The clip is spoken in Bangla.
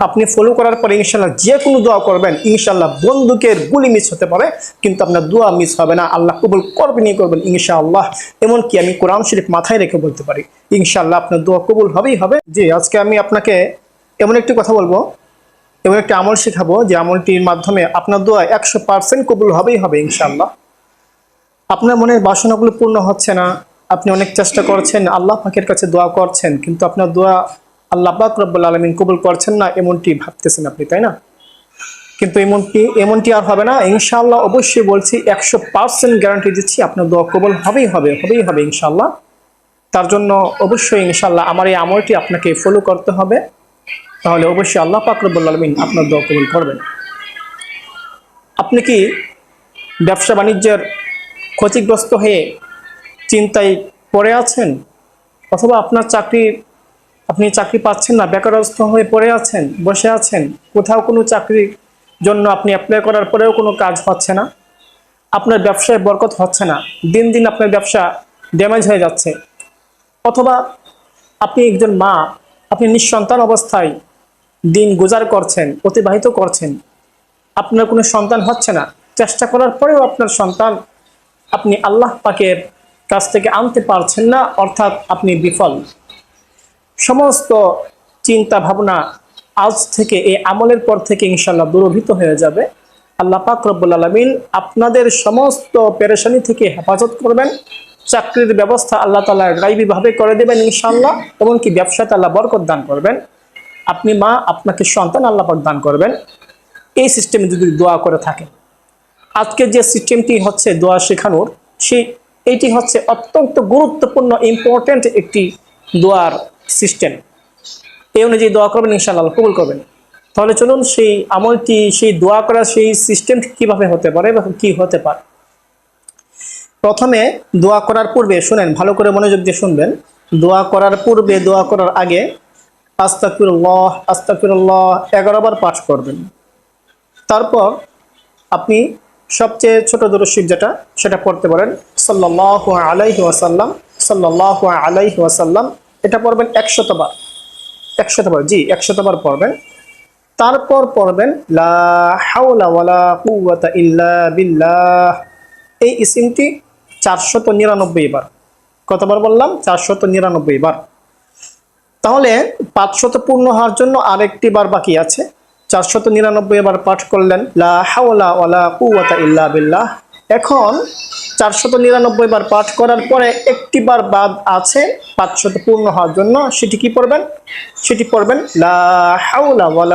আপনি ফলো করার পরে ইনশাআল্লাহ যে কোনো দোয়া করবেন, ইনশাআল্লাহ বন্দুকের গুলি মিস হতে পারে কিন্তু আপনার দোয়া মিস হবে না, আল্লাহ কবুল করবেনই করবেন ইনশাআল্লাহ। এমনকি আমি কোরআন শরীফ মাথায় রেখে বলতে পারি ইনশাআল্লাহ আপনার দোয়া কবুল হবেই হবে। জি, আজকে আমি আপনাকে এমন একটি কথা বলবো, এমন একটা আমল শেখাবো যে আমলটির মাধ্যমে আপনার দোয়া 100% কবুল হবেই হবে ইনশাআল্লাহ। আপনার মনের বাসনাগুলো পূর্ণ হচ্ছে না, আপনি অনেক চেষ্টা করছেন, আল্লাহ পাকের কাছে দোয়া করছেন, কিন্তু আপনার দোয়া আল্লাহ পাক রব্বুল আলামিন কবুল করছেন না, এমনটি ভাবতেছেন আপনি, তাই না? কিন্তু এমনটি আর হবে না ইনশাআল্লাহ। অবশ্যই বলছি, 100% গ্যারান্টি দিচ্ছি আপনার দোয়া কবুল হবেই হবে ইনশাআল্লাহ। তার জন্য অবশ্যই ইনশাআল্লাহ আমার এই আমলটি আপনাকে ফলো করতে হবে, তাহলে অবশ্যই আল্লাহ পাক রব্বুল আলামিন আপনার দোয়া কবুল করবেন। আপনি কি ব্যবসা বাণিজ্যের ক্ষতিগ্রস্ত হয়ে চিন্তায় পড়ে আছেন, অথবা আপনি চাকরি পাচ্ছেন না, বেকারস্থ হয়ে পড়ে আছেন, বসে আছেন, কোথাও কোনো চাকরির জন্য আপনি অ্যাপ্লাই করার পরেও কোনো কাজ হচ্ছে না, আপনার ব্যবসায় বরকত হচ্ছে না, দিন দিন আপনার ব্যবসা ড্যামেজ হয়ে যাচ্ছে, অথবা আপনি একজন মা, আপনি নিঃসন্তান অবস্থায় দিন গুজার করছেন, অতিবাহিত করছেন, আপনার কোনো সন্তান হচ্ছে না, চেষ্টা করার পরেও আপনার সন্তান আপনি আল্লাহ পাকের কাছ থেকে আনতে পারছেন না, অর্থাৎ আপনি বিফল। সমস্ত চিন্তা ভাবনা আজ থেকে, এই আমলের পর থেকে ইনশাআল্লাহ দূরীভূত হয়ে যাবে। আল্লাহ পাক রব্বুল আলামিন আপনাদের সমস্ত পেরেশানি থেকে হেফাজত করবেন, চাকরির ব্যবস্থা আল্লাহ তাআলা গায়বীভাবে করে দেবেন ইনশাআল্লাহ, এমনকি ব্যবসাতে আল্লাহ বরকত দান করবেন। আপনি মা, আপনাকে সন্তান আল্লাহ পাক দান করবেন, এই সিস্টেমে যদি দোয়া করে থাকেন। আজকে যে সিস্টেমটি হচ্ছে দোয়া শেখানোর, এইটি হচ্ছে অত্যন্ত গুরুত্বপূর্ণ ইম্পর্টেন্ট একটি দোয়ার সিস্টেম। এই অনুযায়ী দোয়া করবেন ইনশাআল্লাহ কবুল করবেন। তাহলে চলুন সেই আমলটি, সেই দোয়া করার সেই সিস্টেমটি কিভাবে হতে পারে বা কি হতে পারে। প্রথমে দোয়া করার পূর্বে শুনেন, ভালো করে মনোযোগ দিয়ে শুনবেন। দোয়া করার পূর্বে, দোয়া করার আগে আস্তাগফিরুল্লাহ আস্তাগফিরুল্লাহ 11 বার পাঠ করবেন। তারপর আপনি সবচেয়ে ছোট দরুদ শরীফ যেটা, সেটা পড়তে পারেন, সাল্লাল্লাহু আলাইহি ওয়াসাল্লাম, সাল্লাল্লাহু আলাইহি ওয়াসাল্লাম। এটা পড়বেন 100 বার, 100 বার, জি 100 বার পড়বেন। তারপর পড়বেন লা হাওলা ওয়ালা কুওয়াতা ইল্লা বিল্লাহ, এই ইসিমটি 499 বার। কতবার বললাম? 499 বার। তাহলে 500 পূর্ণ হওয়ার জন্য আরেকটি বার বাকি আছে। 499 বার পাঠ করলেন লা হাওলা ওয়ালা কুওয়াতা ইল্লা বিল্লাহ। এখন 499 বার পাঠ করার পরে একটি বার বাদ আছে 500 পূর্ণ হওয়ার জন্য, সেটি কি পড়বেন? সেটি পড়বেন লা হাওলা ওয়ালা